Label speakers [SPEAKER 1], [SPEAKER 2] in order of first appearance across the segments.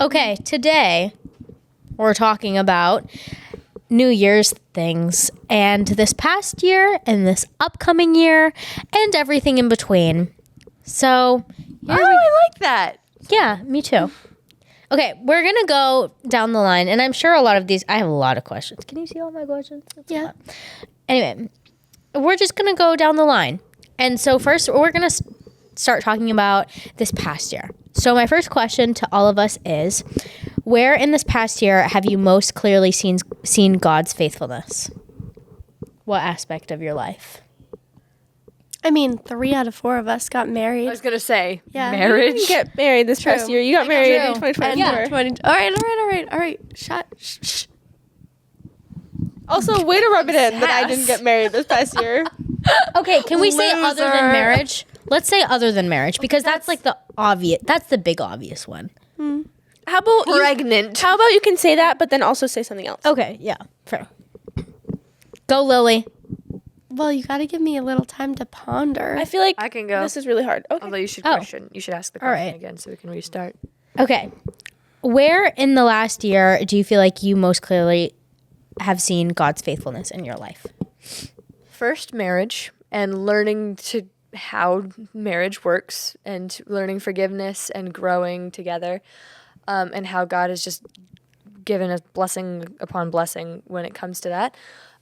[SPEAKER 1] Okay, today we're talking about New Year's things and this past year and this upcoming year and everything in between. So,
[SPEAKER 2] I like that.
[SPEAKER 1] Yeah, me too. Okay, we're going to go down the line, and I'm sure a lot of these, I have a lot of questions. Can you see all my questions? That's
[SPEAKER 3] Yeah.
[SPEAKER 1] Anyway, we're just going to go down the line. And so first, we're going to start talking about this past year. So my first question to all of us is, where in this past year have you most clearly seen God's faithfulness? What aspect of your life?
[SPEAKER 3] I mean, 3 out of 4 of us got married.
[SPEAKER 2] I was gonna say
[SPEAKER 3] marriage.
[SPEAKER 4] You didn't get married this past year. You got married in 2024.
[SPEAKER 3] All right. Shh.
[SPEAKER 4] Also, way to rub it in that I didn't get married this past year.
[SPEAKER 1] Okay, can we say other than marriage? Let's say other than marriage, because that's like the obvious. That's the big obvious one.
[SPEAKER 4] How about
[SPEAKER 2] pregnant.
[SPEAKER 4] How about you can say that, but then also say something else?
[SPEAKER 1] Okay, yeah, fair. Go, Lily.
[SPEAKER 3] Well, you got to give me a little time to ponder.
[SPEAKER 4] I feel like
[SPEAKER 2] I can go.
[SPEAKER 4] this is really hard. Okay.
[SPEAKER 2] Although you should
[SPEAKER 1] Oh.
[SPEAKER 2] question. You should ask the
[SPEAKER 1] All
[SPEAKER 2] question
[SPEAKER 1] right.
[SPEAKER 2] again so we can restart.
[SPEAKER 1] Okay, where in the last year do you feel like you most clearly have seen God's faithfulness in your life?
[SPEAKER 2] First, marriage and learning to how marriage works and learning forgiveness and growing together, and how God has just given us blessing upon blessing when it comes to that.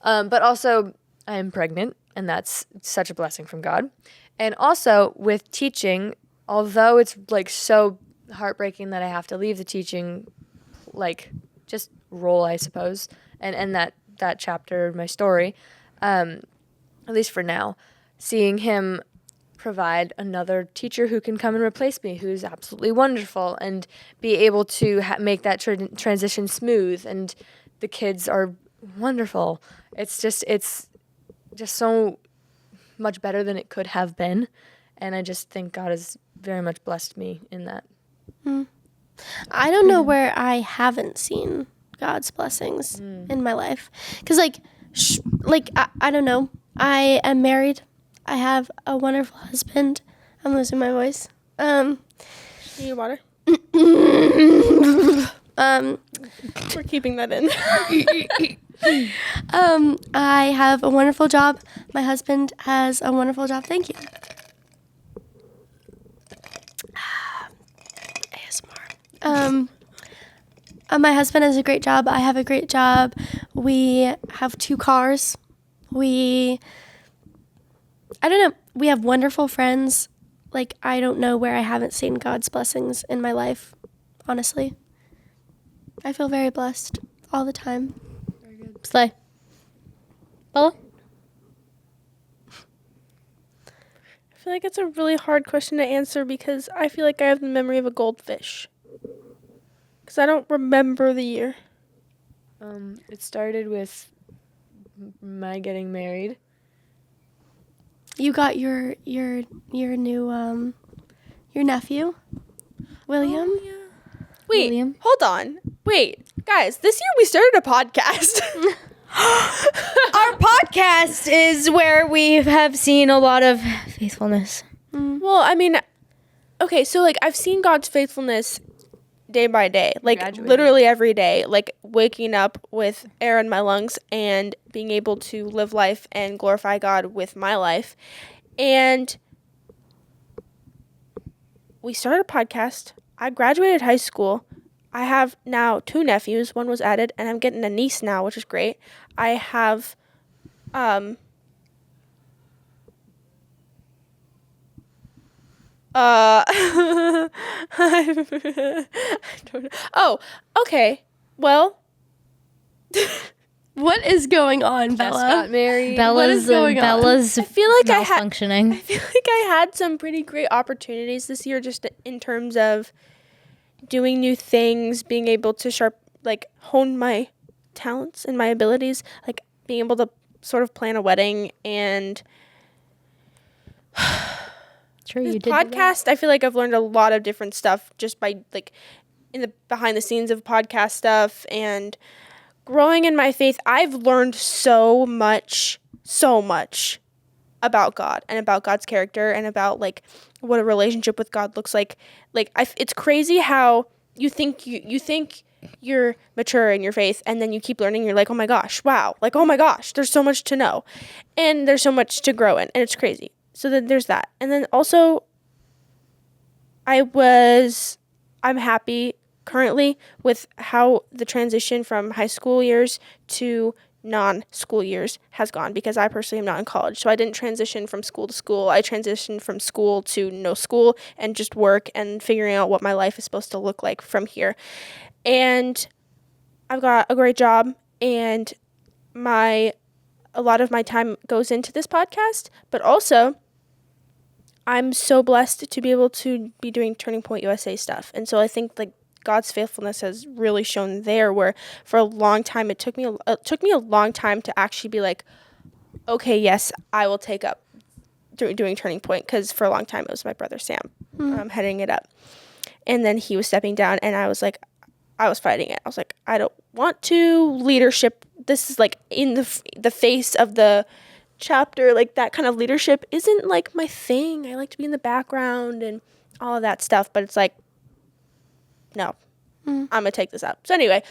[SPEAKER 2] But also, I am pregnant, and that's such a blessing from God. And also with teaching, although it's like so heartbreaking that I have to leave the teaching, like just role, I suppose, and end that chapter of my story, at least for now, seeing him provide another teacher who can come and replace me, who's absolutely wonderful, and be able to make that transition smooth, and the kids are wonderful. It's just so much better than it could have been, and I just think God has very much blessed me in that.
[SPEAKER 3] I don't know where I haven't seen God's blessings in my life. Because, I don't know. I am married. I have a wonderful husband. I'm losing my voice.
[SPEAKER 4] You need water? We're keeping that in.
[SPEAKER 3] I have a wonderful job. My husband has a wonderful job. Thank you. ASMR. My husband has a great job. I have a great job. We have 2 cars. I don't know. We have wonderful friends. Like, I don't know where I haven't seen God's blessings in my life, honestly. I feel very blessed all the time.
[SPEAKER 1] Slay. Bella?
[SPEAKER 4] I feel like it's a really hard question to answer because I feel like I have the memory of a goldfish. Because I don't remember the year.
[SPEAKER 2] It started with my getting married.
[SPEAKER 3] You got your new your nephew, William.
[SPEAKER 4] Oh, yeah. Wait,
[SPEAKER 1] William?
[SPEAKER 4] hold on. Wait, guys, this year we started a podcast.
[SPEAKER 1] Our podcast is where we have seen a lot of faithfulness.
[SPEAKER 4] Well, I mean, okay, so like I've seen God's faithfulness day by day, like literally every day, like waking up with air in my lungs and being able to live life and glorify God with my life. And we started a podcast. I graduated high school. I have now 2 nephews. One was added, and I'm getting a niece now, which is great. I have I don't know. Oh, okay. Well,
[SPEAKER 3] What is going on,
[SPEAKER 2] Just
[SPEAKER 3] Bella?
[SPEAKER 2] got married.
[SPEAKER 1] Bella's
[SPEAKER 3] going on?
[SPEAKER 1] Bella's
[SPEAKER 4] I feel like
[SPEAKER 1] malfunctioning.
[SPEAKER 4] I feel like I had some pretty great opportunities this year, just in terms of doing new things, being able to hone my talents and my abilities, like being able to sort of plan a wedding and
[SPEAKER 1] Sure,
[SPEAKER 4] this
[SPEAKER 1] you did.
[SPEAKER 4] podcast. I feel like I've learned a lot of different stuff just by like in the behind the scenes of podcast stuff and growing in my faith. I've learned so much about God and about God's character and about like what a relationship with God looks like. Like it's crazy how you think you're mature in your faith, and then you keep learning. You're like, oh my gosh, wow, like, oh my gosh, there's so much to know, and there's so much to grow in, and it's crazy. So then there's that. And then also I'm happy currently with how the transition from high school years to non-school years has gone, because I personally am not in college. So I didn't transition from school to school. I transitioned from school to no school and just work and figuring out what my life is supposed to look like from here. And I've got a great job, and a lot of my time goes into this podcast, but also I'm so blessed to be able to be doing Turning Point USA stuff. And so I think like God's faithfulness has really shown there, where for a long time it took me a long time to actually be like, okay, yes, I will take up doing Turning Point, because for a long time it was my brother Sam heading it up, and then he was stepping down, and I was fighting it. I was like, I don't want to. Leadership, this is like in the face of the chapter, like that kind of leadership isn't like my thing. I like to be in the background and all of that stuff, but it's like, no, I'm gonna take this up. So anyway,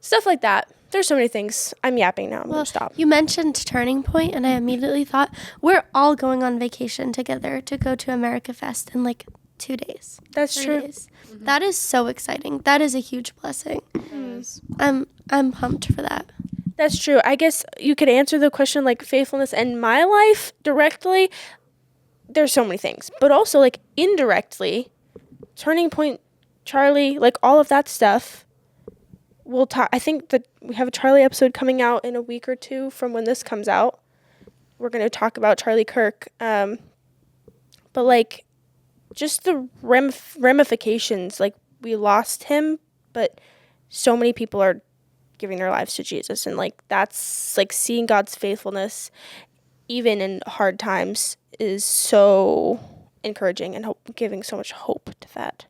[SPEAKER 4] stuff like that. There's so many things. I'm yapping now. I'm gonna stop.
[SPEAKER 3] You mentioned Turning Point, and I immediately thought we're all going on vacation together to go to America Fest in like 2 days.
[SPEAKER 4] That's
[SPEAKER 3] 3
[SPEAKER 4] true.
[SPEAKER 3] days. Mm-hmm. That is so exciting. That is a huge blessing. I'm pumped for that.
[SPEAKER 4] That's true. I guess you could answer the question like faithfulness in my life directly. There's so many things, but also like indirectly, Turning Point, Charlie, like all of that stuff. We'll talk. I think that we have a Charlie episode coming out in a week or two from when this comes out. We're going to talk about Charlie Kirk. But like just the ramifications, like we lost him, but so many people are giving their lives to Jesus, and like that's like seeing God's faithfulness even in hard times is so encouraging and giving so much hope to that.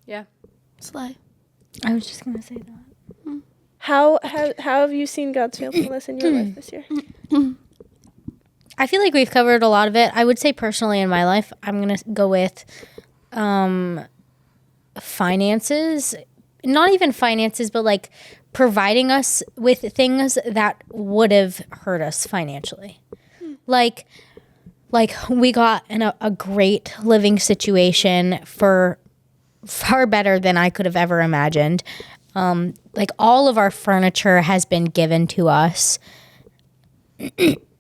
[SPEAKER 2] Yeah.
[SPEAKER 3] Slay.
[SPEAKER 1] I was just gonna say that.
[SPEAKER 4] How have you seen God's faithfulness in your life this year?
[SPEAKER 1] I feel like we've covered a lot of it. I would say personally in my life, I'm gonna go with finances. Not even finances, but like providing us with things that would have hurt us financially. Like we got in a great living situation for far better than I could have ever imagined. Like all of our furniture has been given to us.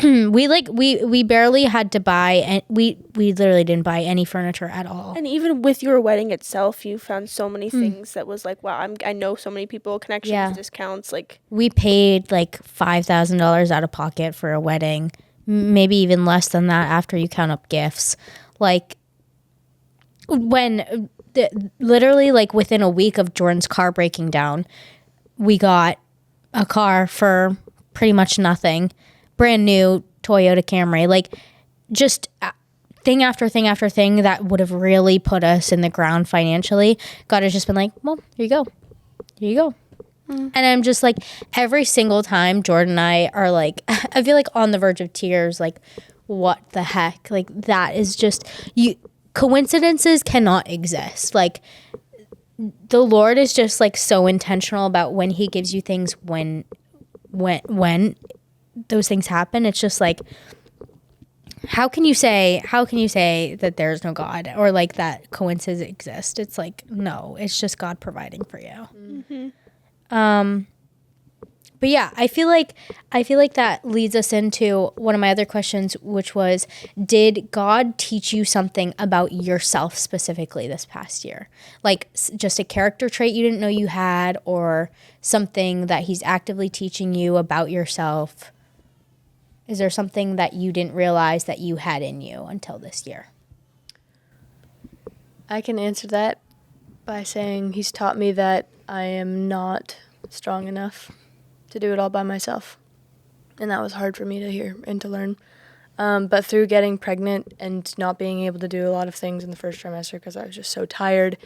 [SPEAKER 1] we barely had to buy, and we literally didn't buy any furniture at all.
[SPEAKER 4] And even with your wedding itself, you found so many things that was like, wow, I know so many people, connections, discounts. Like
[SPEAKER 1] we paid like $5,000 out of pocket for a wedding, maybe even less than that after you count up gifts. Like when literally like within a week of Jordan's car breaking down, we got a car for pretty much nothing. Brand new Toyota Camry, like just thing after thing after thing that would have really put us in the ground financially. God has just been like, well, here you go. Here you go. And I'm just like, every single time Jordan and I are like, I feel like on the verge of tears, like, what the heck? Like, that is just, coincidences cannot exist. Like, the Lord is just like so intentional about when he gives you things, when those things happen. It's just like, how can you say that there's no God, or like that coincidences exist? It's like, no, it's just God providing for you. But yeah, I feel like that leads us into one of my other questions, which was, did God teach you something about yourself specifically this past year? Like just a character trait you didn't know you had, or something that he's actively teaching you about yourself? Is there something that you didn't realize that you had in you until this year?
[SPEAKER 2] I can answer that by saying he's taught me that I am not strong enough to do it all by myself. And that was hard for me to hear and to learn. But through getting pregnant and not being able to do a lot of things in the first trimester because I was just so tired,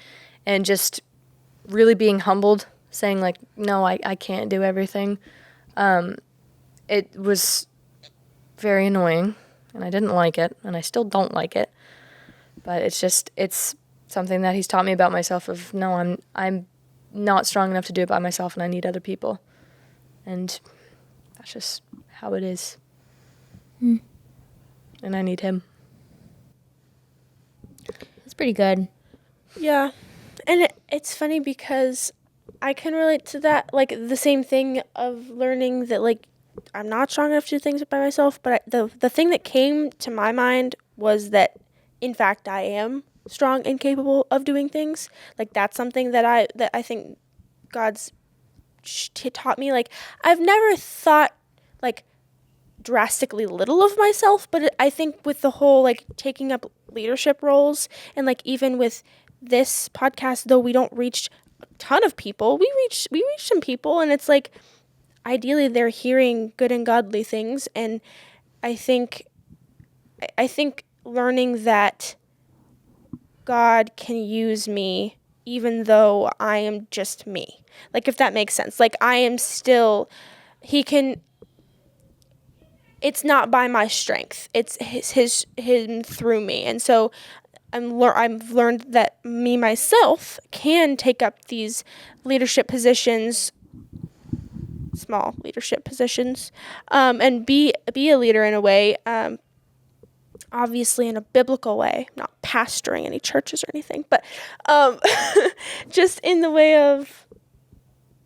[SPEAKER 2] and just really being humbled, saying like, no, I can't do everything. It was very annoying, and I didn't like it, and I still don't like it. But it's something that he's taught me about myself of, no, I'm not strong enough to do it by myself, and I need other people. And that's just how it is. And I need him.
[SPEAKER 1] That's pretty good.
[SPEAKER 4] Yeah. And it's funny because I can relate to that, like the same thing of learning that like I'm not strong enough to do things by myself, but the thing that came to my mind was that in fact I am strong and capable of doing things. Like that's something that I think God's taught me. Like I've never thought like drastically little of myself, but I think with the whole like taking up leadership roles, and like even with this podcast, though we don't reach a ton of people, we reach some people, and it's like ideally they're hearing good and godly things. And I think learning that God can use me even though I am just me, like if that makes sense, like I am still, he can, it's not by my strength, it's him through me. And so I've learned that me myself can take up these leadership positions, small leadership positions, and be a leader in a way, obviously in a biblical way, not pastoring any churches or anything, but just in the way of,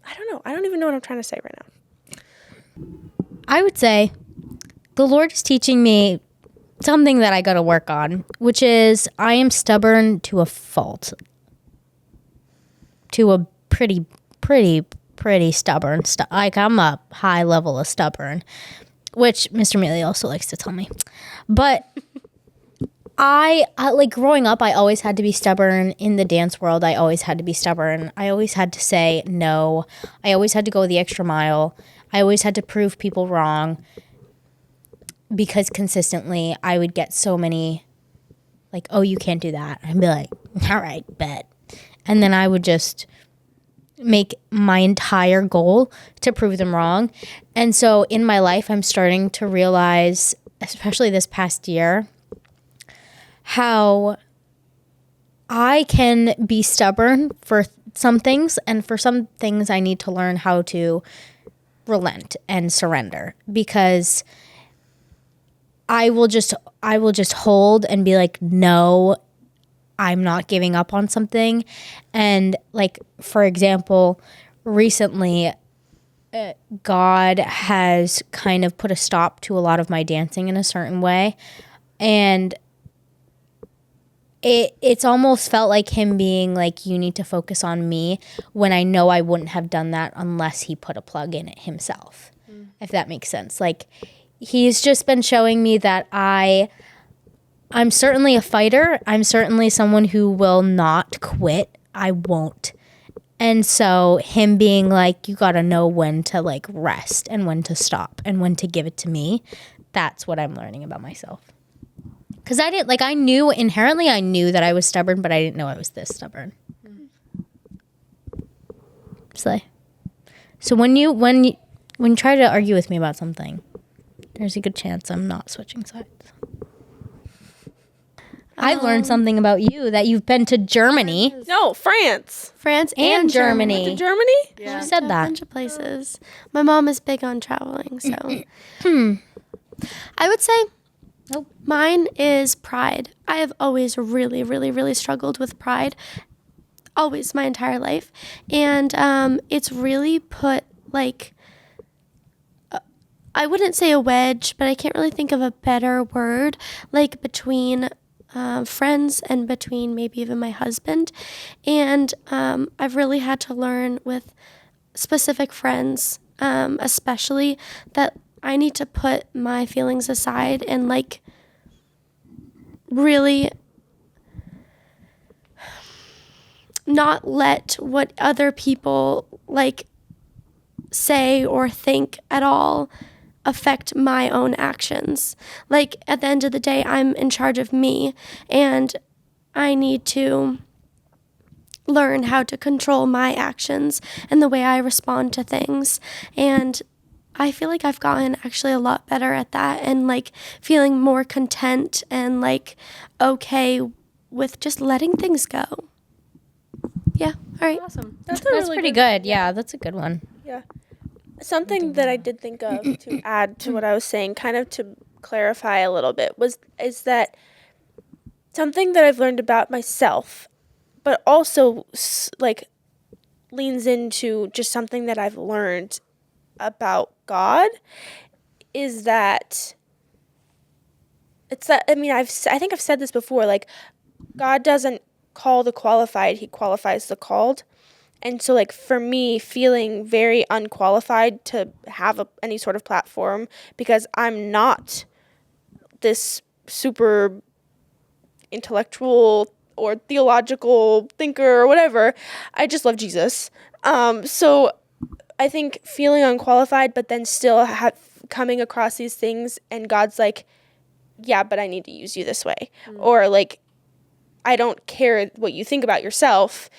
[SPEAKER 4] I don't know, I don't even know what I'm trying to say right now.
[SPEAKER 1] I would say the Lord is teaching me something that I got to work on, which is I am stubborn to a fault. To a pretty stubborn. Like I'm a high level of stubborn, which Mr. Mealy also likes to tell me. But I like growing up, I always had to be stubborn in the dance world. I always had to be stubborn. I always had to say no. I always had to go the extra mile. I always had to prove people wrong, because consistently I would get so many like, oh, you can't do that. I'd be like, all right, bet. And then I would just make my entire goal to prove them wrong. And so in my life, I'm starting to realize, especially this past year, how I can be stubborn for some things, and for some things I need to learn how to relent and surrender, because I will just hold and be like, no, I'm not giving up on something. And like, for example, recently, God has kind of put a stop to a lot of my dancing in a certain way. And it's almost felt like him being like, you need to focus on me, when I know I wouldn't have done that unless he put a plug in it himself, if that makes sense. Like, he's just been showing me that I'm certainly a fighter. I'm certainly someone who will not quit. I won't. And so him being like, you got to know when to like rest and when to stop and when to give it to me. That's what I'm learning about myself. Because I didn't, like, I knew that I was stubborn, but I didn't know I was this stubborn. So when you try to argue with me about something, there's a good chance I'm not switching sides. I learned something about you, that you've been to Germany.
[SPEAKER 4] No, France
[SPEAKER 1] And Germany.
[SPEAKER 4] To Germany?
[SPEAKER 2] Yeah.
[SPEAKER 1] You said
[SPEAKER 3] A
[SPEAKER 1] that.
[SPEAKER 3] bunch of places. My mom is big on traveling, so. I would say mine is pride. I have always really, really, really struggled with pride. Always, my entire life. And it's really put, like, I wouldn't say a wedge, but I can't really think of a better word, like between friends and between maybe even my husband. And I've really had to learn with specific friends, especially, that I need to put my feelings aside and like really not let what other people like say or think at all affect my own actions. Like, at the end of the day, I'm in charge of me, and I need to learn how to control my actions and the way I respond to things. And I feel like I've gotten actually a lot better at that, and like feeling more content and like okay with just letting things go. Yeah. All right.
[SPEAKER 2] Awesome.
[SPEAKER 4] That's
[SPEAKER 1] pretty good. Yeah, that's a good one.
[SPEAKER 4] Yeah. Something that I did think of to add to what I was saying, kind of to clarify a little bit, is that something that I've learned about myself, but also like leans into just something that I've learned about God, is that it's that, I mean, I think I've said this before, like, God doesn't call the qualified, he qualifies the called. And so, like, for me, feeling very unqualified to have any sort of platform because I'm not this super intellectual or theological thinker or whatever. I just love Jesus. So I think feeling unqualified, but then still coming across these things, and God's like, yeah, but I need to use you this way. Or, like, I don't care what you think about yourself.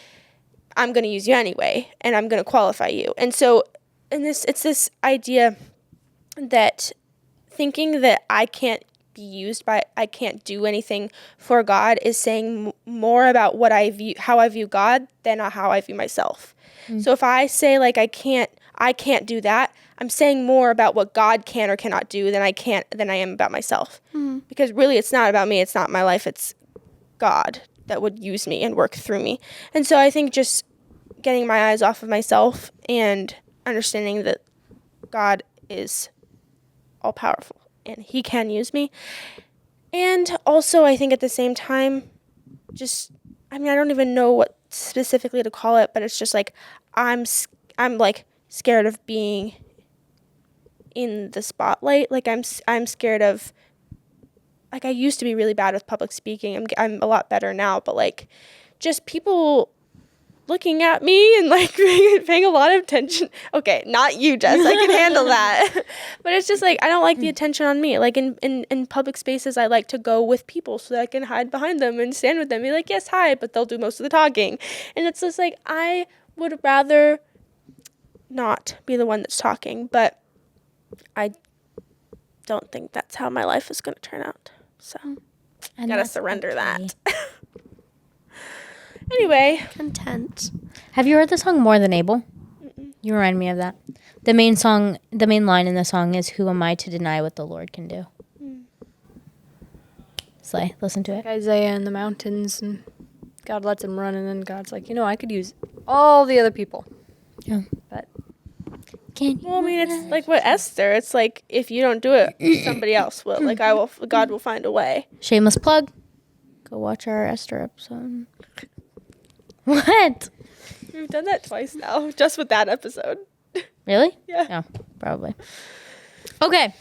[SPEAKER 4] I'm going to use you anyway, and I'm going to qualify you. And so it's this idea that thinking that I can't be used by, I can't do anything for God is saying more about how I view God than how I view myself. So if I say, like, I can't do that, I'm saying more about what God can or cannot do than I am about myself. Because really it's not about me, it's not my life, it's God that would use me and work through me. And so I think just getting my eyes off of myself and understanding that God is all powerful and he can use me. And also I think at the same time, I don't even know what specifically to call it, but it's just like I'm like scared of being in the spotlight. Like I'm scared of, like, I used to be really bad with public speaking. I'm a lot better now, but like just people looking at me and like paying a lot of attention. Okay, not you, Jess. I can handle that. But it's just like I don't like the attention on me. Like in public spaces, I like to go with people so that I can hide behind them and stand with them, be like, yes, hi, but they'll do most of the talking. And it's just like I would rather not be the one that's talking, but I don't think that's how my life is going to turn out. So
[SPEAKER 1] And
[SPEAKER 4] gotta
[SPEAKER 1] that's
[SPEAKER 4] surrender
[SPEAKER 1] okay.
[SPEAKER 4] that. Anyway,
[SPEAKER 3] Content.
[SPEAKER 1] Have you heard the song More Than Able? You remind me of that. The main line in the song is, "Who am I to deny what the Lord can do?" Slay, listen to it.
[SPEAKER 2] Isaiah in the mountains, and God lets him run, and then God's like, I could use all the other people.
[SPEAKER 1] Yeah.
[SPEAKER 2] But
[SPEAKER 4] well, I mean, it's like what Esther. It's like if you don't do it, somebody else will. Like God will find a way.
[SPEAKER 1] Shameless plug. Go watch our Esther episode. What?
[SPEAKER 4] We've done that twice now, just with that episode.
[SPEAKER 1] Really?
[SPEAKER 4] Yeah.
[SPEAKER 1] Yeah, probably. Okay,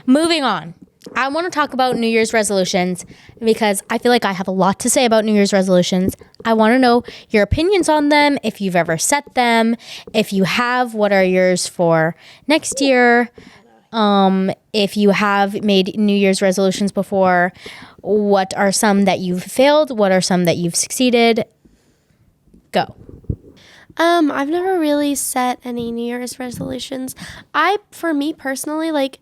[SPEAKER 1] moving on. I want to talk about New Year's resolutions because I feel like I have a lot to say about New Year's resolutions. I want to know your opinions on them, if you've ever set them. If you have, what are yours for next year? If you have made New Year's resolutions before, what are some that you've failed? What are some that you've succeeded? Go.
[SPEAKER 3] I've never really set any New Year's resolutions. For me personally, like,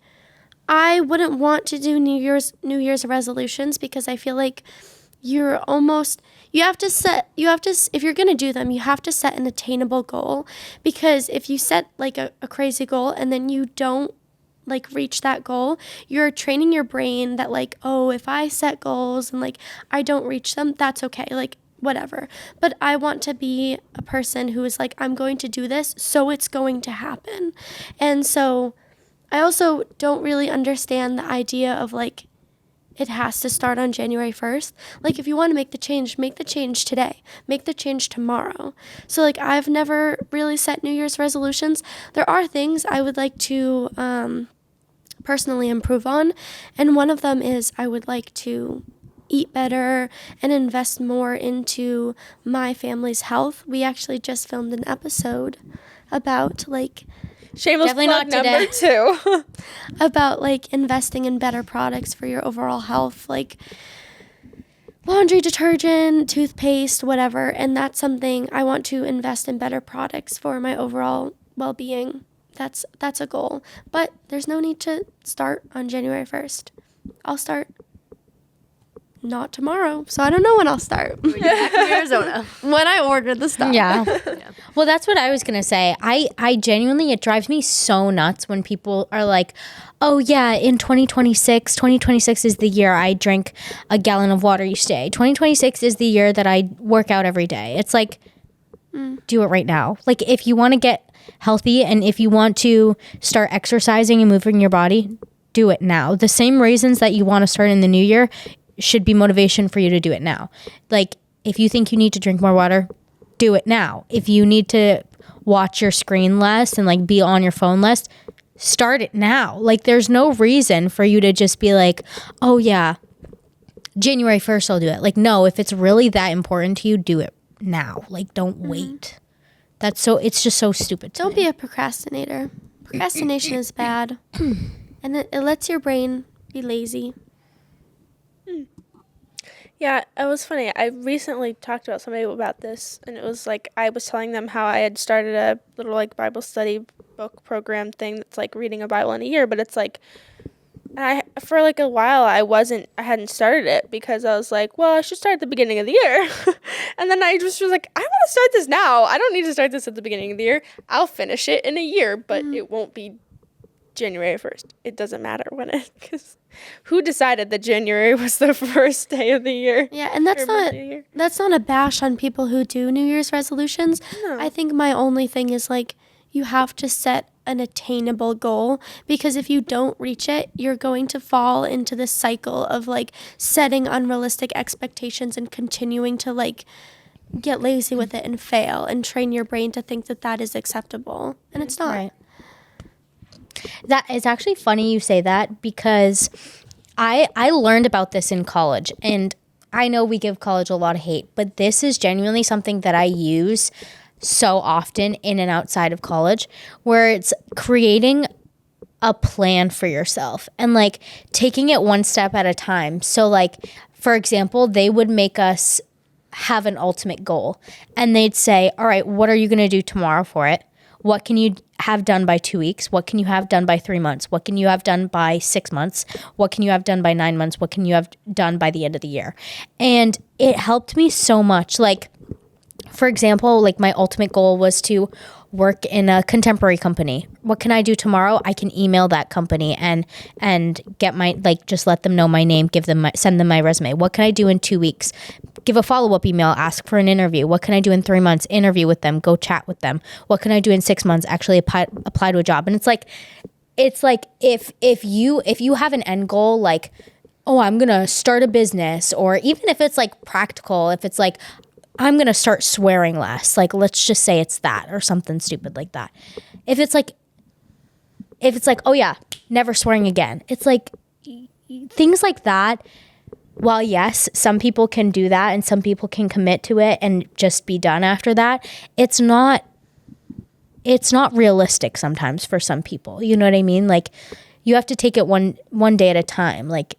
[SPEAKER 3] I wouldn't want to do New Year's resolutions because I feel like if you're going to do them, you have to set an attainable goal, because if you set like a crazy goal and then you don't like reach that goal, you're training your brain that like, oh, if I set goals and like I don't reach them, that's okay. Like, whatever. But I want to be a person who is like, I'm going to do this, so it's going to happen. And so I also don't really understand the idea of like, it has to start on January 1st. Like, if you want to make the change today. Make the change tomorrow. So like, I've never really set New Year's resolutions. There are things I would like to personally improve on. And one of them is I would like to eat better and invest more into my family's health. We actually just filmed an episode about like
[SPEAKER 4] Shameless
[SPEAKER 1] Definitely
[SPEAKER 4] plug
[SPEAKER 1] not
[SPEAKER 4] number
[SPEAKER 1] today.
[SPEAKER 4] 2.
[SPEAKER 3] about like investing in better products for your overall health, like laundry detergent, toothpaste, whatever. And that's something I want to invest in, better products for my overall well-being. That's a goal. But there's no need to start on January 1st. I'll start not tomorrow. So I don't know when I'll start.
[SPEAKER 2] When you're back from Arizona.
[SPEAKER 3] When I ordered the stuff.
[SPEAKER 1] Yeah. Well, that's what I was going to say. I genuinely, it drives me so nuts when people are like, oh, yeah, in 2026 is the year I drink a gallon of water each day. 2026 is the year that I work out every day. It's like, do it right now. Like, if you want to get healthy and if you want to start exercising and moving your body, do it now. The same reasons that you want to start in the new year should be motivation for you to do it now. Like, if you think you need to drink more water, do it now. If you need to watch your screen less and like be on your phone less, start it now. Like, there's no reason for you to just be like, oh yeah, January 1st I'll do it. Like, no, if it's really that important to you, do it now. Like, don't wait. It's just so stupid to
[SPEAKER 3] Don't
[SPEAKER 1] me.
[SPEAKER 3] be a procrastinator. Procrastination is bad. And it lets your brain be lazy.
[SPEAKER 4] Yeah, it was funny. I recently talked about somebody about this, and it was like I was telling them how I had started a little like Bible study book program thing that's like reading a Bible in a year, but it's like, and for like a while I hadn't started it because I was like, well, I should start at the beginning of the year. And then I just was like, I want to start this now. I don't need to start this at the beginning of the year. I'll finish it in a year, but it won't be January 1st. It doesn't matter when because who decided that January was the first day of the year?
[SPEAKER 3] Yeah, and that's not a bash on people who do New Year's resolutions.
[SPEAKER 4] No.
[SPEAKER 3] I think my only thing is like you have to set an attainable goal, because if you don't reach it, you're going to fall into this cycle of like setting unrealistic expectations and continuing to like get lazy with it and fail and train your brain to think that that is acceptable, and it's not.
[SPEAKER 1] Right. That it's actually funny you say that, because I learned about this in college, and I know we give college a lot of hate, but this is genuinely something that I use so often in and outside of college, where it's creating a plan for yourself and like taking it one step at a time. So like, for example, they would make us have an ultimate goal, and they'd say, all right, what are you going to do tomorrow for it? What can you have done by 2 weeks? What can you have done by 3 months? What can you have done by 6 months? What can you have done by 9 months? What can you have done by the end of the year? And it helped me so much. Like, for example, like my ultimate goal was to work in a contemporary company. What can I do tomorrow? I can email that company and get my, like, just let them know my name, send them my resume. What can I do in 2 weeks? Give a follow-up email, ask for an interview. What can I do in 3 months? Interview with them, go chat with them. What can I do in 6 months? Actually apply to a job. And it's like if you have an end goal, like, oh, I'm going to start a business, or even if it's like practical, if it's like, I'm going to start swearing less. Like, let's just say it's that or something stupid like that. If it's like, oh yeah, never swearing again. It's like things like that. While yes, some people can do that and some people can commit to it and just be done after that, it's not realistic sometimes for some people. You know what I mean? Like, you have to take it one day at a time. Like,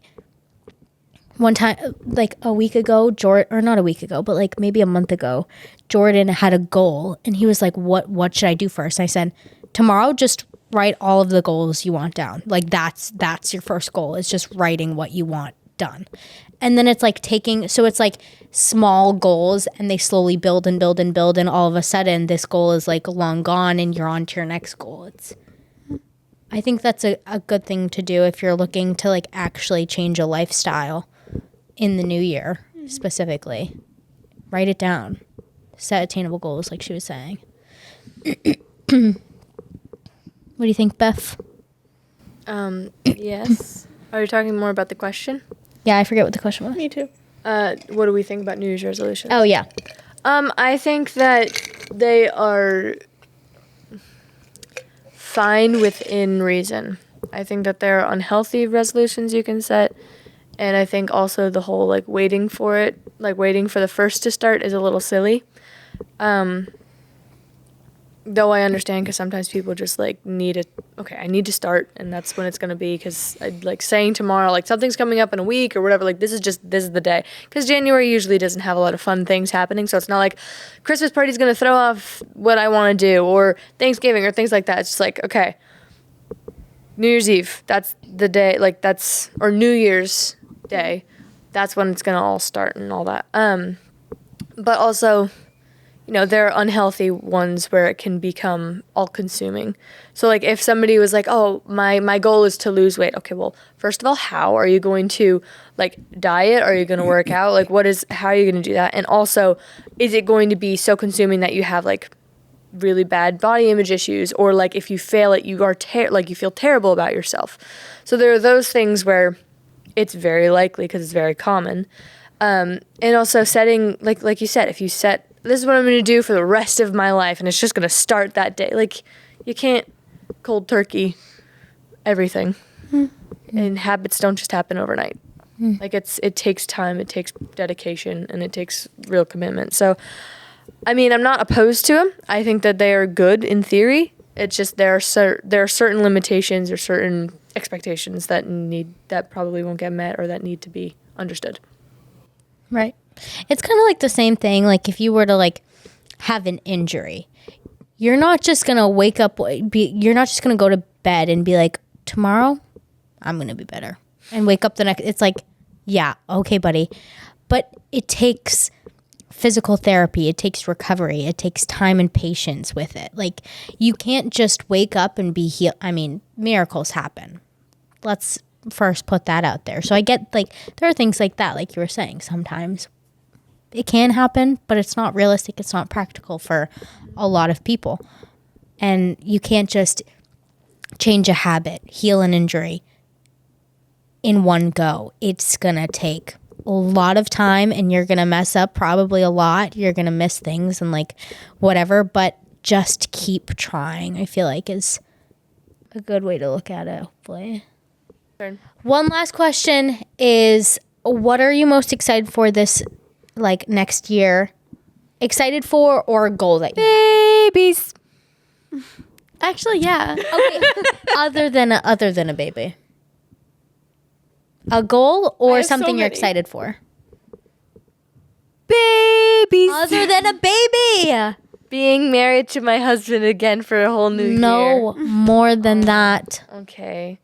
[SPEAKER 1] one time, like a week ago, not a week ago, but like maybe a month ago, Jordan had a goal and he was like, what should I do first? And I said, tomorrow, just write all of the goals you want down. Like, that's your first goal, is just writing what you want done. And then it's like it's like small goals, and they slowly build and build and build. And all of a sudden this goal is like long gone and you're on to your next goal. I think that's a good thing to do if you're looking to like actually change a lifestyle in the new year, specifically. Write it down. Set attainable goals, like she was saying. What do you think, Beth?
[SPEAKER 2] Yes. Are you talking more about the question?
[SPEAKER 1] Yeah, I forget what the question was.
[SPEAKER 4] Me too.
[SPEAKER 2] What do we think about New Year's resolutions?
[SPEAKER 1] Oh, yeah.
[SPEAKER 2] I think that they are fine within reason. I think that there are unhealthy resolutions you can set. And I think also the whole, like, waiting for the first to start is a little silly. Though I understand, because sometimes people just, like, I need to start, and that's when it's going to be, because like saying tomorrow, like, something's coming up in a week or whatever, like, this is the day. Because January usually doesn't have a lot of fun things happening, so it's not like Christmas party's going to throw off what I want to do, or Thanksgiving or things like that. It's just like, okay, New Year's Eve, that's the day, like, or New Year's Day, that's when it's gonna all start and all that. But also, there are unhealthy ones where it can become all-consuming. So, like, if somebody was like, oh, my goal is to lose weight. Okay, well, first of all, how are you going to, like, diet? Are you going to work out? Like, how are you going to do that? And also, is it going to be so consuming that you have, like, really bad body image issues? Or, like, if you fail it, you feel terrible about yourself. So there are those things where it's very likely because it's very common. And also setting, like you said, if you set, this is what I'm going to do for the rest of my life, and it's just going to start that day. Like, you can't cold turkey everything. And habits don't just happen overnight. Like, it takes time, it takes dedication, and it takes real commitment. So, I mean, I'm not opposed to them. I think that they are good in theory. It's just there are certain limitations or certain expectations that probably won't get met or that need to be understood.
[SPEAKER 1] Right. It's kind of like the same thing. Like, if you were to, like, have an injury, you're not just going to wake up, you're not just going to go to bed and be like, tomorrow I'm going to be better. And wake up the next, it's like, yeah, okay, buddy. But it takes physical therapy. It takes recovery. It takes time and patience with it. Like, you can't just wake up and be healed. I mean, miracles happen. Let's first put that out there. So I get, like, there are things like that, like you were saying, sometimes it can happen, but it's not realistic. It's not practical for a lot of people. And you can't just change a habit, heal an injury in one go. It's going to take a lot of time, and you're going to mess up probably a lot. You're going to miss things and, like, whatever, but just keep trying, I feel like, is a good way to look at it, hopefully. One last question is, what are you most excited for this, like, next year? Excited for, or a goal that you
[SPEAKER 2] Babies.
[SPEAKER 3] Actually, yeah.
[SPEAKER 1] Okay. other than a baby. A goal
[SPEAKER 4] I
[SPEAKER 1] or
[SPEAKER 4] have so
[SPEAKER 1] something you're
[SPEAKER 4] many.
[SPEAKER 1] excited for?
[SPEAKER 2] Babies.
[SPEAKER 1] Other than a baby.
[SPEAKER 2] Being married to my husband again for a whole new year.
[SPEAKER 1] No, more than that.
[SPEAKER 2] Okay.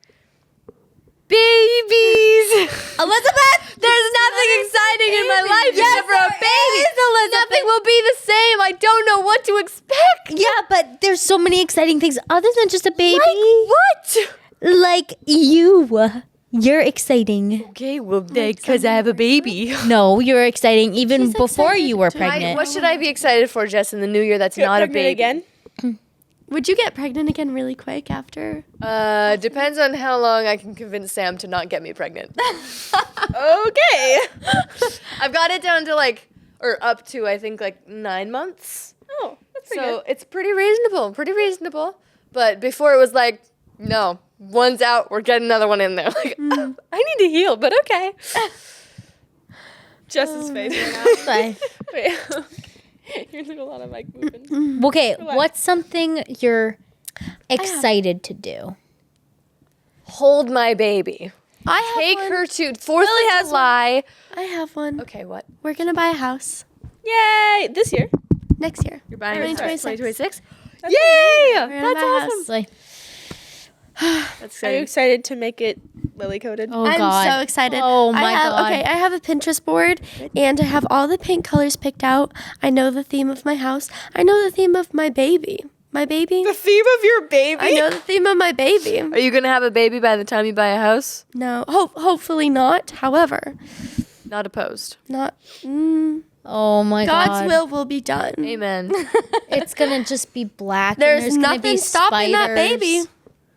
[SPEAKER 2] Babies.
[SPEAKER 1] Elizabeth,
[SPEAKER 2] There's nothing exciting in my life except for a baby. Nothing will be the same. I don't know what to expect.
[SPEAKER 1] yeah, but there's so many exciting things other than just a baby.
[SPEAKER 2] Like what?
[SPEAKER 1] Like you're exciting.
[SPEAKER 2] Okay, well, because I have a baby.
[SPEAKER 1] No, you're exciting even
[SPEAKER 3] She's
[SPEAKER 1] before
[SPEAKER 3] excited
[SPEAKER 1] you were
[SPEAKER 3] to-
[SPEAKER 1] pregnant.
[SPEAKER 2] What should I be excited for, Jess, in the new year that's
[SPEAKER 4] Get
[SPEAKER 2] not a
[SPEAKER 4] pregnant
[SPEAKER 2] baby?
[SPEAKER 4] again?
[SPEAKER 3] Would you get pregnant again really quick after?
[SPEAKER 2] Depends on how long I can convince Sam to not get me pregnant.
[SPEAKER 4] Okay.
[SPEAKER 2] I've got it down to up to, I think, 9 months.
[SPEAKER 4] Oh, that's pretty
[SPEAKER 2] So it's pretty reasonable. But before it was like, no, one's out, we're getting another one in there. Like, I need to heal, but okay.
[SPEAKER 4] good. Jess's face right now. Wait. You're doing a lot of mic movement.
[SPEAKER 1] Okay,
[SPEAKER 4] Relax.
[SPEAKER 1] what's something you're excited to do?
[SPEAKER 2] Hold my baby.
[SPEAKER 3] I have
[SPEAKER 2] Take
[SPEAKER 3] one.
[SPEAKER 2] her to 4th of July.
[SPEAKER 3] I have one.
[SPEAKER 2] Okay, what?
[SPEAKER 3] We're gonna buy a house
[SPEAKER 4] Yay! This year.
[SPEAKER 3] next year.
[SPEAKER 2] You're buying
[SPEAKER 3] Twenty
[SPEAKER 2] it
[SPEAKER 3] 2026.
[SPEAKER 2] 2026?
[SPEAKER 4] That's
[SPEAKER 2] Yay!
[SPEAKER 3] We're gonna
[SPEAKER 2] That's
[SPEAKER 3] buy a
[SPEAKER 2] awesome.
[SPEAKER 3] house.
[SPEAKER 1] Like,
[SPEAKER 2] That's
[SPEAKER 4] Are you
[SPEAKER 2] exciting.
[SPEAKER 4] excited to make it lily coated?
[SPEAKER 1] oh
[SPEAKER 3] I'm
[SPEAKER 1] God.
[SPEAKER 3] so excited.
[SPEAKER 1] Oh my
[SPEAKER 3] I have,
[SPEAKER 1] God.
[SPEAKER 3] Okay, I have a Pinterest board and I have all the paint colors picked out. I know the theme of my house. I know the theme of my baby. My baby.
[SPEAKER 4] The theme of your baby.
[SPEAKER 3] I know the theme of my baby.
[SPEAKER 2] Are you going to have a baby by the time you buy a house?
[SPEAKER 3] No, hopefully not. However,
[SPEAKER 2] Not opposed.
[SPEAKER 3] not.
[SPEAKER 1] Oh my God.
[SPEAKER 3] God's will be done.
[SPEAKER 2] Amen.
[SPEAKER 1] It's gonna just be black.
[SPEAKER 3] There's
[SPEAKER 1] and gonna
[SPEAKER 3] nothing
[SPEAKER 1] be
[SPEAKER 3] stopping that
[SPEAKER 1] spiders.
[SPEAKER 3] baby.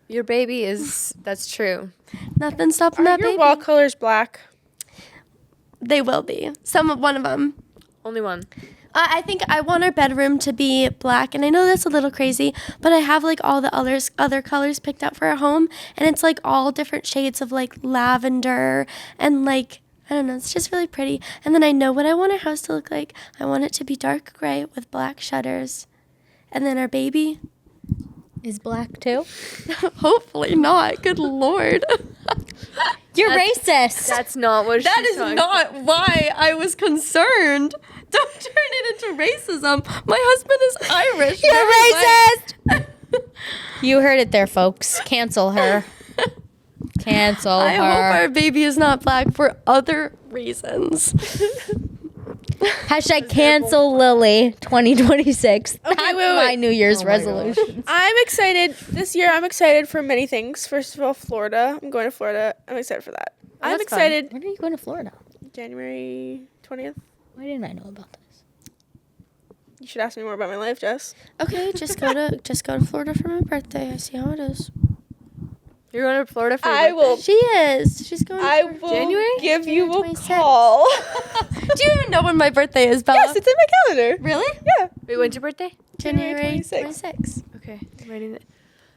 [SPEAKER 2] Your baby is, that's true.
[SPEAKER 3] Nothing stopping
[SPEAKER 4] Are
[SPEAKER 3] that
[SPEAKER 4] your
[SPEAKER 3] baby.
[SPEAKER 4] wall colors black?
[SPEAKER 3] They will be. One of them.
[SPEAKER 2] Only one.
[SPEAKER 3] I think I want our bedroom to be black, and I know that's a little crazy, but I have all the other colors picked out for our home, and it's all different shades of lavender and I don't know, it's just really pretty. And then I know what I want our house to look like. I want it to be dark gray with black shutters. And then our baby,
[SPEAKER 1] Is black too?
[SPEAKER 3] hopefully not. Good Lord.
[SPEAKER 1] You're racist.
[SPEAKER 2] That's not what
[SPEAKER 3] That
[SPEAKER 2] she's
[SPEAKER 3] is
[SPEAKER 2] talking
[SPEAKER 3] not why I was concerned. Don't turn it into racism. My husband is Irish.
[SPEAKER 1] You're racist. You heard it there, folks. Cancel her. Cancel
[SPEAKER 3] I hope
[SPEAKER 1] her.
[SPEAKER 3] our baby is not black for other reasons.
[SPEAKER 1] Hashtag cancel Lily 2026. That's
[SPEAKER 4] wait.
[SPEAKER 1] my New Year's
[SPEAKER 2] Oh my
[SPEAKER 1] resolution.
[SPEAKER 4] I'm excited. This year, I'm excited for many things. First of all, Florida. I'm going to Florida. I'm excited for that. I'm
[SPEAKER 2] that's fun.
[SPEAKER 4] excited.
[SPEAKER 1] When are you going to Florida?
[SPEAKER 4] January 20th.
[SPEAKER 1] Why didn't I know about this?
[SPEAKER 4] You should ask me more about my life, Jess.
[SPEAKER 3] Okay, just go to Florida for my birthday. I see how it is.
[SPEAKER 2] You're going to Florida for your
[SPEAKER 4] I
[SPEAKER 2] birthday?
[SPEAKER 4] will.
[SPEAKER 3] She is. She's going.
[SPEAKER 4] I
[SPEAKER 3] for
[SPEAKER 4] will
[SPEAKER 2] January?
[SPEAKER 4] give you a
[SPEAKER 3] 26th.
[SPEAKER 4] call.
[SPEAKER 3] Do you even know when my birthday is, Bella?
[SPEAKER 4] Yes, it's in my calendar.
[SPEAKER 3] Really?
[SPEAKER 4] Yeah.
[SPEAKER 2] Wait, when's your birthday?
[SPEAKER 3] January
[SPEAKER 4] 26th.
[SPEAKER 3] 26th.
[SPEAKER 2] Okay, I'm writing it.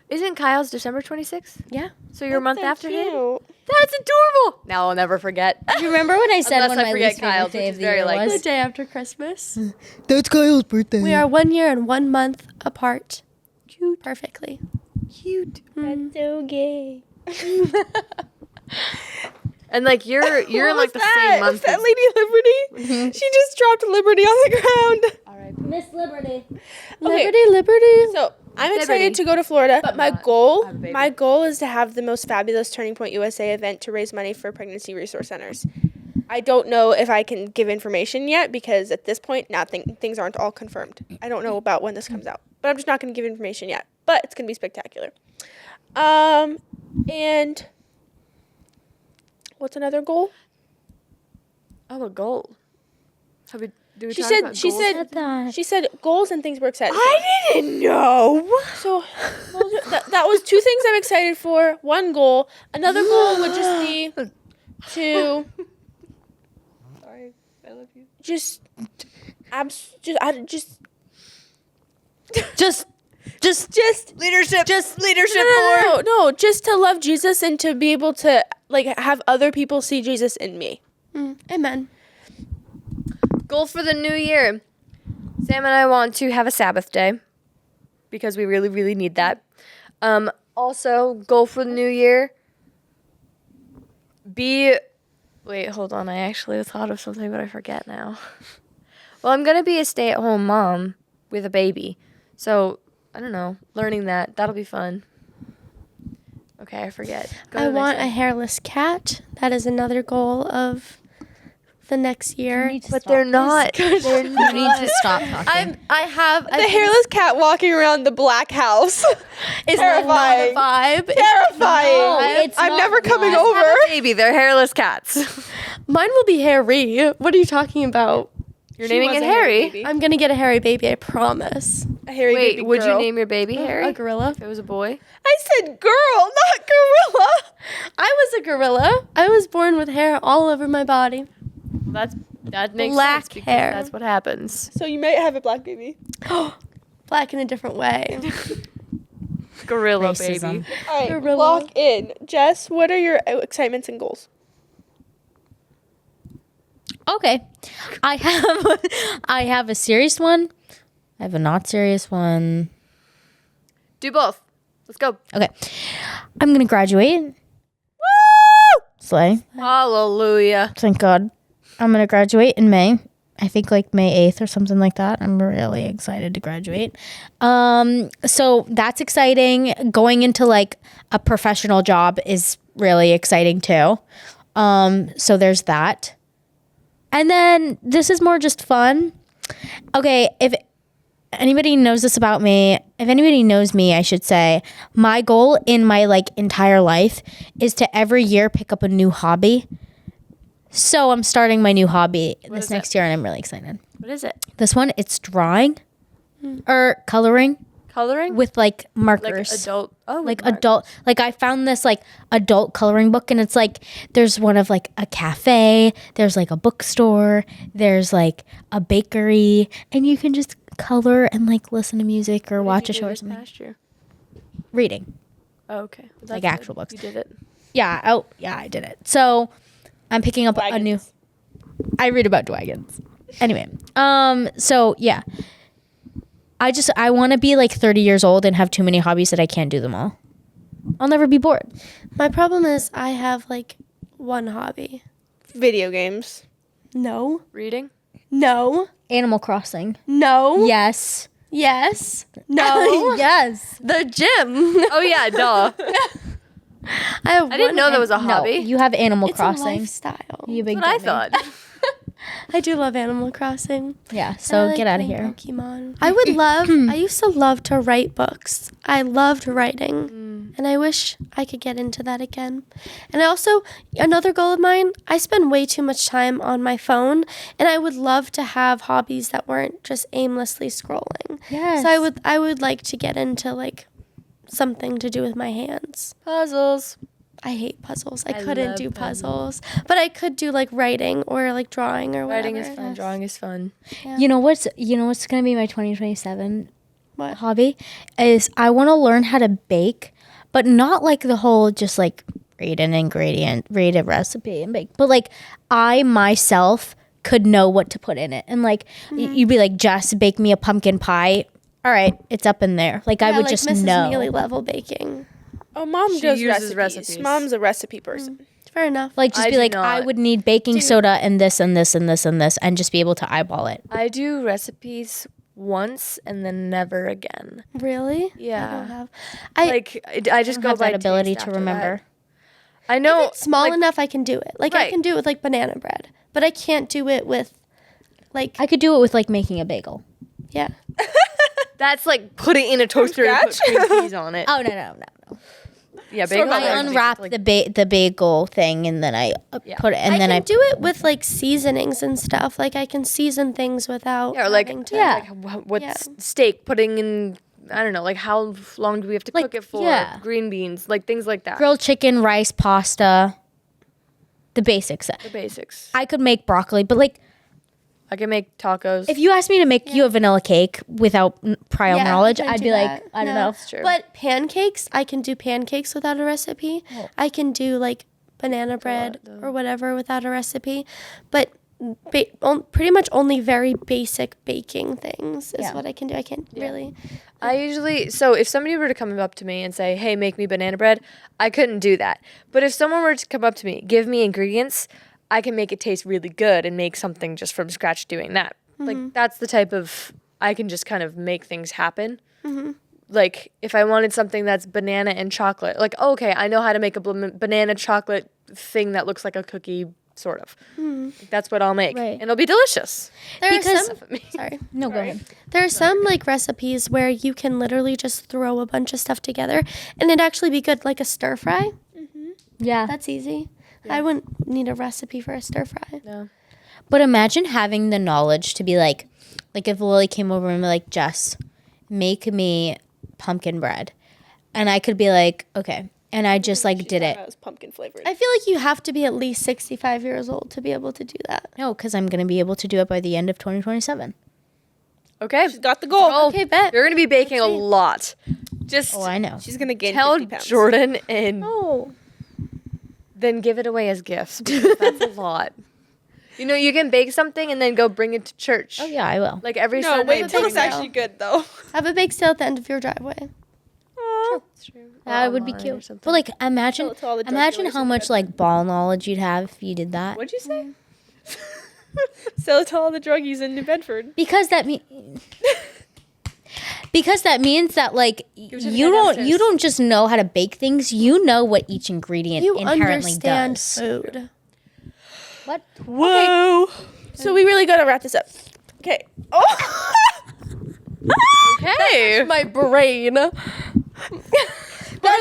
[SPEAKER 2] Isn't Kyle's December 26th?
[SPEAKER 3] Yeah.
[SPEAKER 2] So you're a month after him?
[SPEAKER 4] Cute.
[SPEAKER 2] That's adorable. Now I'll never forget.
[SPEAKER 1] Do you remember when I said
[SPEAKER 2] Unless
[SPEAKER 1] one
[SPEAKER 2] I
[SPEAKER 1] of my
[SPEAKER 2] forget
[SPEAKER 1] least favorite
[SPEAKER 2] Kyle's,
[SPEAKER 1] day
[SPEAKER 2] which
[SPEAKER 1] of
[SPEAKER 2] is
[SPEAKER 1] the
[SPEAKER 2] very
[SPEAKER 1] year
[SPEAKER 2] likely.
[SPEAKER 3] The
[SPEAKER 1] was?
[SPEAKER 3] day after Christmas.
[SPEAKER 1] That's Kyle's birthday.
[SPEAKER 3] We are 1 year and 1 month apart. Cute. Perfectly.
[SPEAKER 2] Cute.
[SPEAKER 1] That's so gay.
[SPEAKER 2] And like you're in like the same month.
[SPEAKER 4] Is that Lady Liberty? She just dropped Liberty on the ground.
[SPEAKER 1] All right, Miss Liberty.
[SPEAKER 3] Liberty.
[SPEAKER 4] So I'm excited
[SPEAKER 2] Liberty.
[SPEAKER 4] to go to Florida, but my
[SPEAKER 2] not.
[SPEAKER 4] goal,
[SPEAKER 2] I have a baby.
[SPEAKER 4] my goal is to have the most fabulous Turning Point USA event to raise money for pregnancy resource centers. I don't know if I can give information yet because at this point, things aren't all confirmed. I don't know about when this comes out, but I'm just not going to give information yet. But it's going to be spectacular. And what's another goal?
[SPEAKER 2] Oh, a goal. Have we? Do we
[SPEAKER 4] She
[SPEAKER 2] talk
[SPEAKER 4] said.
[SPEAKER 2] about
[SPEAKER 4] She
[SPEAKER 2] goals?
[SPEAKER 4] said.
[SPEAKER 1] that.
[SPEAKER 4] She said goals and things we're excited.
[SPEAKER 2] I didn't know.
[SPEAKER 4] So that was two things I'm excited for. One goal. Another goal would just be to
[SPEAKER 2] Sorry, I love you.
[SPEAKER 4] just
[SPEAKER 2] Leadership. Just leadership.
[SPEAKER 4] no, just to love Jesus and to be able to like have other people see Jesus in me.
[SPEAKER 3] Amen.
[SPEAKER 2] Goal for the new year. Sam and I want to have a Sabbath day because we really, really need that. Also, goal for the new year. Wait, hold on. I actually thought of something, but I forget now. Well, I'm gonna be a stay-at-home mom with a baby, so I don't know. Learning that'll be fun. Okay, I forget. Go to
[SPEAKER 3] I
[SPEAKER 2] the
[SPEAKER 3] want
[SPEAKER 2] next
[SPEAKER 3] a
[SPEAKER 2] one.
[SPEAKER 3] hairless cat. That is another goal of the next year.
[SPEAKER 2] But they're not.
[SPEAKER 1] You need to stop talking.
[SPEAKER 3] I have
[SPEAKER 4] The hairless cat walking around the black house.
[SPEAKER 3] is
[SPEAKER 4] terrifying.
[SPEAKER 3] not a vibe.
[SPEAKER 4] Terrifying.
[SPEAKER 1] No, it's
[SPEAKER 4] I'm
[SPEAKER 1] not
[SPEAKER 4] never coming
[SPEAKER 1] one.
[SPEAKER 4] over.
[SPEAKER 2] Have a baby. They're hairless cats.
[SPEAKER 3] Mine will be hairy. What are you talking about?
[SPEAKER 2] You're
[SPEAKER 4] She
[SPEAKER 2] naming
[SPEAKER 4] was
[SPEAKER 2] it
[SPEAKER 4] a hairy
[SPEAKER 2] Harry.
[SPEAKER 4] baby.
[SPEAKER 3] I'm gonna get a hairy baby. I promise.
[SPEAKER 4] A hairy
[SPEAKER 2] Wait,
[SPEAKER 4] baby
[SPEAKER 2] would you
[SPEAKER 4] girl.
[SPEAKER 2] name your baby Harry?
[SPEAKER 3] A gorilla.
[SPEAKER 2] If it was a boy?
[SPEAKER 4] I said girl, not gorilla.
[SPEAKER 3] I was a gorilla. I was born with hair all over my body.
[SPEAKER 2] Well, that makes
[SPEAKER 3] Black
[SPEAKER 2] sense because
[SPEAKER 3] hair.
[SPEAKER 2] that's what happens.
[SPEAKER 4] So you might have a black baby.
[SPEAKER 3] Black in a different way.
[SPEAKER 2] Gorilla
[SPEAKER 1] Racism.
[SPEAKER 2] baby.
[SPEAKER 4] All right,
[SPEAKER 3] Gorilla.
[SPEAKER 4] lock in. Jess, what are your excitements and goals?
[SPEAKER 1] Okay, I have a serious one. I have a not serious one.
[SPEAKER 2] Do both. Let's go.
[SPEAKER 1] Okay, I'm gonna graduate. Woo! Slay.
[SPEAKER 2] Hallelujah.
[SPEAKER 1] Thank God. I'm gonna graduate in May. I think like May 8th or something like that. I'm really excited to graduate. So that's exciting. Going into like a professional job is really exciting too. So there's that. And then this is more just fun. Okay, if anybody knows this about me, if anybody knows me, I should say, my goal in my like entire life is to every year pick up a new hobby. So I'm starting my new hobby this
[SPEAKER 2] is
[SPEAKER 1] next year and I'm really excited.
[SPEAKER 2] What is it?
[SPEAKER 1] This one, it's drawing or coloring
[SPEAKER 2] Coloring?
[SPEAKER 1] with like
[SPEAKER 2] like
[SPEAKER 1] markers.
[SPEAKER 2] adult. Oh,
[SPEAKER 1] Like adult, like I found this like adult coloring book and it's like there's one of like a cafe, there's like a bookstore, there's like a bakery, and you can just color and like listen to music or watch a show or something.
[SPEAKER 2] Past year?
[SPEAKER 1] Reading.
[SPEAKER 2] Oh, okay. Well,
[SPEAKER 1] Like
[SPEAKER 2] that's
[SPEAKER 1] actual
[SPEAKER 2] good.
[SPEAKER 1] books.
[SPEAKER 2] You did it.
[SPEAKER 1] Yeah. Oh, yeah, I did it. So I'm picking up a new.
[SPEAKER 4] Wagons.
[SPEAKER 1] I read about dragons. Anyway, so yeah, I want to be like 30 years old and have too many hobbies that I can't do them all. I'll never be bored.
[SPEAKER 3] My problem is I have like one hobby.
[SPEAKER 4] Video games.
[SPEAKER 3] No.
[SPEAKER 2] Reading?
[SPEAKER 3] No.
[SPEAKER 1] Animal Crossing.
[SPEAKER 3] No.
[SPEAKER 1] Yes.
[SPEAKER 3] Yes. No.
[SPEAKER 1] yes.
[SPEAKER 3] The gym.
[SPEAKER 2] Oh, yeah, duh.
[SPEAKER 3] I
[SPEAKER 2] didn't know that was a
[SPEAKER 1] No,
[SPEAKER 2] hobby.
[SPEAKER 1] you have Animal
[SPEAKER 3] It's a
[SPEAKER 1] Crossing.
[SPEAKER 3] lifestyle.
[SPEAKER 1] You big
[SPEAKER 2] That's what I
[SPEAKER 1] dummy.
[SPEAKER 2] thought.
[SPEAKER 3] I do love Animal Crossing.
[SPEAKER 1] Yeah,
[SPEAKER 3] I
[SPEAKER 1] so
[SPEAKER 3] like
[SPEAKER 1] get out of
[SPEAKER 3] playing
[SPEAKER 1] here.
[SPEAKER 3] Pokemon. I used to love to write books. I loved writing. And I wish I could get into that again. And I also, another goal of mine, I spend way too much time on my phone. And I would love to have hobbies that weren't just aimlessly scrolling.
[SPEAKER 1] Yes.
[SPEAKER 3] So I would like to get into like something to do with my hands.
[SPEAKER 2] Puzzles.
[SPEAKER 3] I hate puzzles. I
[SPEAKER 2] I
[SPEAKER 3] couldn't
[SPEAKER 2] love
[SPEAKER 3] do puzzles. But I could do like writing or like drawing or whatever.
[SPEAKER 2] Writing is fun. Drawing is fun.
[SPEAKER 1] You know what's gonna be my 2027
[SPEAKER 3] What?
[SPEAKER 1] hobby is I want to learn how to bake, but not like the whole just like read an ingredient, read a recipe and bake, but like I myself could know what to put in it, and like you'd be like, Jess, bake me a pumpkin pie. All right, it's up in there. Like I would
[SPEAKER 3] like
[SPEAKER 1] just
[SPEAKER 3] Mrs.
[SPEAKER 1] know.
[SPEAKER 3] Mealy level baking.
[SPEAKER 4] Oh, Mom
[SPEAKER 2] She
[SPEAKER 4] does
[SPEAKER 2] uses
[SPEAKER 4] recipes.
[SPEAKER 2] recipes.
[SPEAKER 4] Mom's a recipe person.
[SPEAKER 3] Fair enough.
[SPEAKER 1] Like just
[SPEAKER 2] I
[SPEAKER 1] be
[SPEAKER 2] do
[SPEAKER 1] like, I
[SPEAKER 2] not.
[SPEAKER 1] would need baking soda and this and this and this and this, and just be able to eyeball it.
[SPEAKER 2] I do recipes once and then never again.
[SPEAKER 3] Really? I
[SPEAKER 2] Yeah.
[SPEAKER 3] don't have.
[SPEAKER 2] I just
[SPEAKER 1] I
[SPEAKER 2] go
[SPEAKER 1] have
[SPEAKER 2] by
[SPEAKER 1] that ability
[SPEAKER 2] taste
[SPEAKER 1] to
[SPEAKER 2] after
[SPEAKER 1] remember.
[SPEAKER 2] that. I know
[SPEAKER 3] It's small
[SPEAKER 2] like,
[SPEAKER 3] enough I can do it. Like I
[SPEAKER 2] Right.
[SPEAKER 3] can do it with like banana bread, but I can't do it with like
[SPEAKER 1] I could do it with like making a bagel.
[SPEAKER 3] yeah.
[SPEAKER 2] That's like put it in a toaster and put
[SPEAKER 4] scratch?
[SPEAKER 2] cream cheese on it.
[SPEAKER 1] Oh no.
[SPEAKER 2] Yeah,
[SPEAKER 4] So
[SPEAKER 2] bagels
[SPEAKER 4] I
[SPEAKER 2] are
[SPEAKER 1] I unwrap
[SPEAKER 2] like,
[SPEAKER 1] the bagel thing and then I
[SPEAKER 2] Yeah.
[SPEAKER 1] put it and
[SPEAKER 3] I
[SPEAKER 1] then
[SPEAKER 3] can
[SPEAKER 1] I
[SPEAKER 3] do it with like seasonings and stuff. Like I can season things without
[SPEAKER 2] or like
[SPEAKER 3] having to.
[SPEAKER 1] Yeah.
[SPEAKER 2] with
[SPEAKER 3] Yeah.
[SPEAKER 2] steak putting in. I don't know, like how long do we have to
[SPEAKER 1] Like,
[SPEAKER 2] cook it for?
[SPEAKER 1] yeah.
[SPEAKER 2] Green beans, like things like that.
[SPEAKER 1] grilled chicken, rice, pasta, the basics.
[SPEAKER 2] The basics.
[SPEAKER 1] I could make broccoli, but like
[SPEAKER 2] I can make tacos.
[SPEAKER 1] if you asked me to make you a vanilla cake without prior
[SPEAKER 3] Yeah, I
[SPEAKER 1] knowledge,
[SPEAKER 3] couldn't
[SPEAKER 1] I'd
[SPEAKER 3] do
[SPEAKER 1] be
[SPEAKER 3] that.
[SPEAKER 1] like, I don't
[SPEAKER 3] No.
[SPEAKER 1] know.
[SPEAKER 2] That's true.
[SPEAKER 3] But pancakes, I can do pancakes without a recipe. I can do like banana bread or whatever without a recipe. But pretty much only very basic baking things is
[SPEAKER 1] Yeah.
[SPEAKER 3] what I can do. I can't really.
[SPEAKER 2] I usually, so if somebody were to come up to me and say, hey, make me banana bread, I couldn't do that. But if someone were to come up to me, give me ingredients, I can make it taste really good and make something just from scratch doing that. Like, that's the type of, I can just kind of make things happen. Like, if I wanted something that's banana and chocolate, like, oh, okay, I know how to make a banana chocolate thing that looks like a cookie, sort of. Like, that's what I'll make.
[SPEAKER 1] Right.
[SPEAKER 2] And it'll be delicious.
[SPEAKER 3] There
[SPEAKER 1] Because-
[SPEAKER 3] are some. Sorry.
[SPEAKER 1] No, go ahead.
[SPEAKER 3] There are some like recipes where you can literally just throw a bunch of stuff together and it'd actually be good, like a stir fry.
[SPEAKER 1] Yeah.
[SPEAKER 3] That's easy. I wouldn't need a recipe for a stir fry.
[SPEAKER 2] No.
[SPEAKER 1] But imagine having the knowledge to be like if Lily came over and be like, Jess, make me pumpkin bread. And I could be like, okay. And I just like did it.
[SPEAKER 4] That was pumpkin flavored.
[SPEAKER 3] I feel like you have to be at least 65 years old to be able to do that.
[SPEAKER 1] No, because I'm going to be able to do it by the end of 2027.
[SPEAKER 2] Okay.
[SPEAKER 4] She's got the goal.
[SPEAKER 3] Okay, bet.
[SPEAKER 2] You're going to be baking a lot. Just
[SPEAKER 1] Oh, I know.
[SPEAKER 4] She's gonna gain
[SPEAKER 2] tell
[SPEAKER 4] 50 pounds.
[SPEAKER 2] Jordan and
[SPEAKER 1] Oh.
[SPEAKER 2] then give it away as gifts because that's a lot. You know, you can bake something and then go bring it to church.
[SPEAKER 1] Oh, yeah, I will.
[SPEAKER 2] Like every
[SPEAKER 4] No,
[SPEAKER 2] Sunday.
[SPEAKER 4] wait till it's
[SPEAKER 3] sale.
[SPEAKER 4] actually good though.
[SPEAKER 3] Have a bake sale at the end of your driveway.
[SPEAKER 1] That would be cute. But like, imagine,
[SPEAKER 4] Tell it to all the drug
[SPEAKER 1] imagine
[SPEAKER 4] dealers
[SPEAKER 1] how
[SPEAKER 4] in
[SPEAKER 1] much like ball knowledge you'd have if you did that.
[SPEAKER 4] What'd you say? Sell it to all the druggies in New Bedford.
[SPEAKER 1] Because that means that like you don't just know how to bake things. You know what each ingredient
[SPEAKER 3] You
[SPEAKER 1] inherently
[SPEAKER 3] understand
[SPEAKER 1] does.
[SPEAKER 3] food.
[SPEAKER 1] What?
[SPEAKER 4] Whoa. So we really gotta wrap this up. Okay. Oh.
[SPEAKER 2] Hey,
[SPEAKER 3] My brain.
[SPEAKER 2] that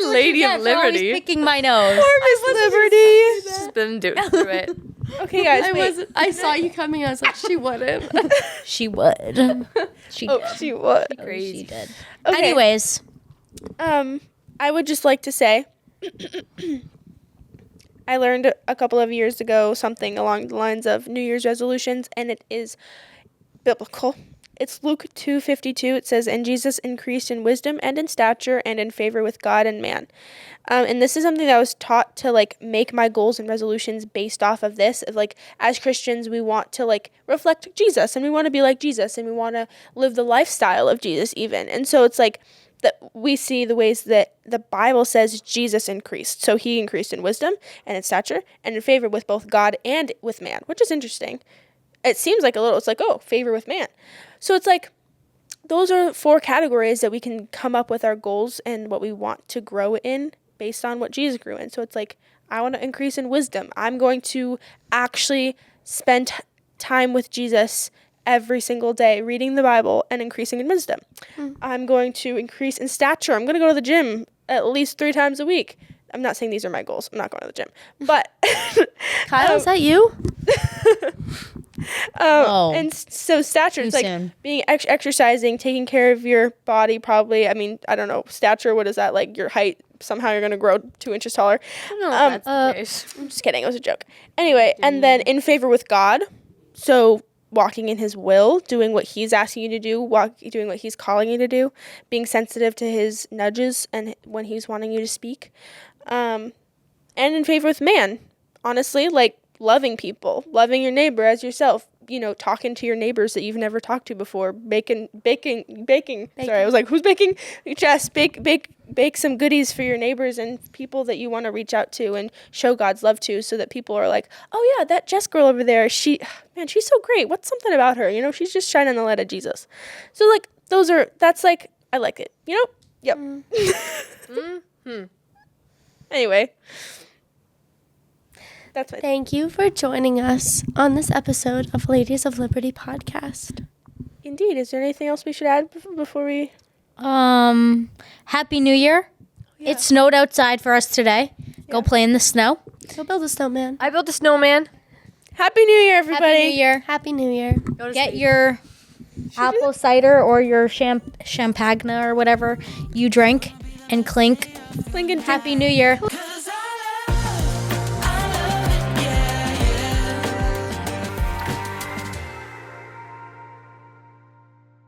[SPEAKER 2] lady of
[SPEAKER 1] Always
[SPEAKER 2] liberty.
[SPEAKER 1] picking my nose.
[SPEAKER 4] Miss Liberty.
[SPEAKER 2] She's been doing through it.
[SPEAKER 4] Okay, guys.
[SPEAKER 3] I
[SPEAKER 4] wait.
[SPEAKER 3] was. I saw you coming. I was like, she wouldn't.
[SPEAKER 1] She would. She
[SPEAKER 4] Oh,
[SPEAKER 1] did.
[SPEAKER 4] she was.
[SPEAKER 1] Oh, she did.
[SPEAKER 4] Okay.
[SPEAKER 1] Anyways,
[SPEAKER 4] I would just like to say I learned a couple of years ago something along the lines of New Year's resolutions, and it is biblical. It's Luke 2:52. It says, "And Jesus increased in wisdom and in stature and in favor with God and man." And this is something that I was taught to like make my goals and resolutions based off of this. Of like, as Christians, we want to like reflect Jesus, and we want to be like Jesus, and we want to live the lifestyle of Jesus even. And so it's like that we see the ways that the Bible says Jesus increased. So he increased in wisdom and in stature and in favor with both God and with man, which is interesting. It seems like it's like, oh, favor with man. So it's like, those are 4 categories that we can come up with our goals and what we want to grow in based on what Jesus grew in. So it's like, I want to increase in wisdom. I'm going to actually spend time with Jesus every single day, reading the Bible and increasing in wisdom. I'm going to increase in stature. I'm going to go to the gym at least 3 times a week. I'm not saying these are my goals. I'm not going to the gym. But
[SPEAKER 3] Kyle, is that you?
[SPEAKER 1] Whoa.
[SPEAKER 4] So stature, it's like
[SPEAKER 1] soon.
[SPEAKER 4] being exercising, taking care of your body probably. I mean, I don't know. Stature, what is that? Like your height, somehow you're going to grow 2 inches taller.
[SPEAKER 2] I don't know if that's the case.
[SPEAKER 4] I'm just kidding. It was a joke. Anyway, and then in favor with God. So walking in his will, doing what he's asking you to do, doing what he's calling you to do, being sensitive to his nudges and when he's wanting you to speak. And in favor with man, honestly, like loving people, loving your neighbor as yourself, talking to your neighbors that you've never talked to before, baking. Sorry, I was like, who's baking? Just bake some goodies for your neighbors and people that you want to reach out to and show God's love to, so that people are like, oh yeah, that Jess girl over there, she's so great. What's something about her? She's just shining the light of Jesus. So like, that's like, I like it, Yep. Anyway. That's my
[SPEAKER 3] Thank you for joining us on this episode of Ladies of Liberty podcast.
[SPEAKER 4] Indeed. Is there anything else we should add before we...
[SPEAKER 1] Happy New Year.
[SPEAKER 3] Yeah.
[SPEAKER 1] It snowed outside for us today. Go play in the snow.
[SPEAKER 3] Go build a snowman.
[SPEAKER 2] I built a snowman.
[SPEAKER 4] Happy New Year, everybody.
[SPEAKER 1] Happy New Year.
[SPEAKER 3] Happy New Year.
[SPEAKER 1] Get your apple cider or your champagne or whatever you drink and clink.
[SPEAKER 4] Lincoln.
[SPEAKER 1] Happy New Year.